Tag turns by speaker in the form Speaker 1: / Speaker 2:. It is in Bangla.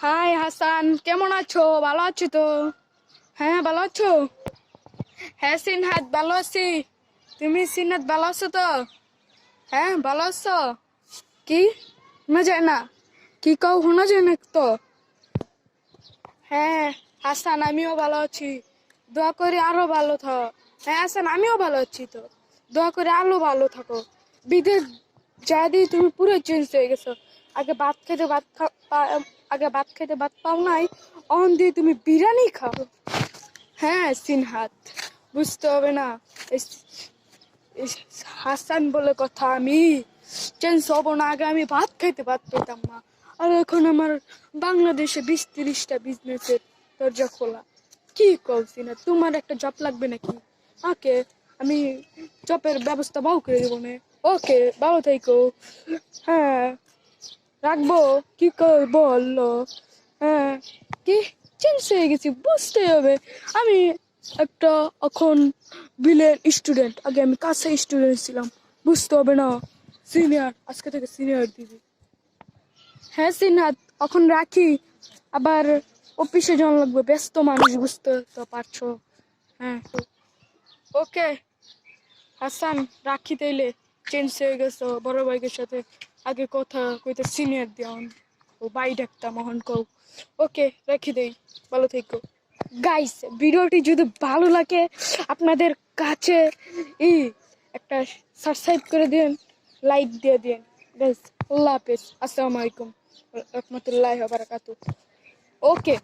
Speaker 1: হাই হাসান, কেমন আছো? ভালো আছো তো? হ্যাঁ, ভালো আছো? হ্যাঁ সিনহাত, ভালো আছি। তুমি সিনহাত ভালো আছো তো? হ্যাঁ, ভালো আছো? কি শোনা যায় না? কি কও, শোনা যায় না তো? হ্যাঁ হাসান, আমিও ভালো আছি। দোয়া করে আরো ভালো থাকো। হ্যাঁ হাসান, আমিও ভালো আছি তো। দোয়া করে আরো ভালো থাকো। বিদেশ যা দিয়ে তুমি পুরো চেঞ্জ হয়ে গেছো। আগে ভাত খেতে ভাত আগে ভাত খেতে ভাত পাও নাই, অন দিয়ে তুমি বিরিয়ানি খাও। হ্যাঁ সিনহাত, বুঝতে হবে না? এই হাসান বলে কথা, আমি চেঞ্জ হবো না? আগে আমি ভাত খাইতে ভাত পেতাম না, আর এখন আমার বাংলাদেশে 20-30টা বিজনেসের দরজা খোলা। কি করছি না, তোমার একটা জব লাগবে নাকি? ওকে, আমি জবের ব্যবস্থা বাউ করে দেবো না। ওকে, ভালো থেকো। হ্যাঁ, রাখবো। কি কর বললো? হ্যাঁ, কি চেঞ্জ হয়ে গেছি বুঝতে হবে। আমি একটা এখন বিলের স্টুডেন্ট, আগে আমি কাছে স্টুডেন্ট ছিলাম, বুঝতে হবে না? সিনিয়র, আজকে থেকে সিনিয়র দিদি। হ্যাঁ সিনহাত, এখন রাখি, আবার অফিসে যাওয়া লাগবে, ব্যস্ত মানুষ, বুঝতে তো পারছো। হ্যাঁ, ওকে হাসান, রাখি তাইলে। চেঞ্জ হয়ে গেছো বড় ভাইয়ের সাথে, আগে কথা কইতে সিনিয়র দিও, ও বাই ডাকতাম এখন কও। ওকে, রেখে দেই, ভালো থেকো। গাইস, ভিডিওটি যদি ভালো লাগে আপনাদের কাছে, ই একটা সাবস্ক্রাইব করে দিন, লাইক দিয়ে দিন। গাইস, আল্লাহ হাফেজ, আসসালামু আলাইকুম রহমতুল্লাহি ওয়া বারাকাতুহু। ওকে।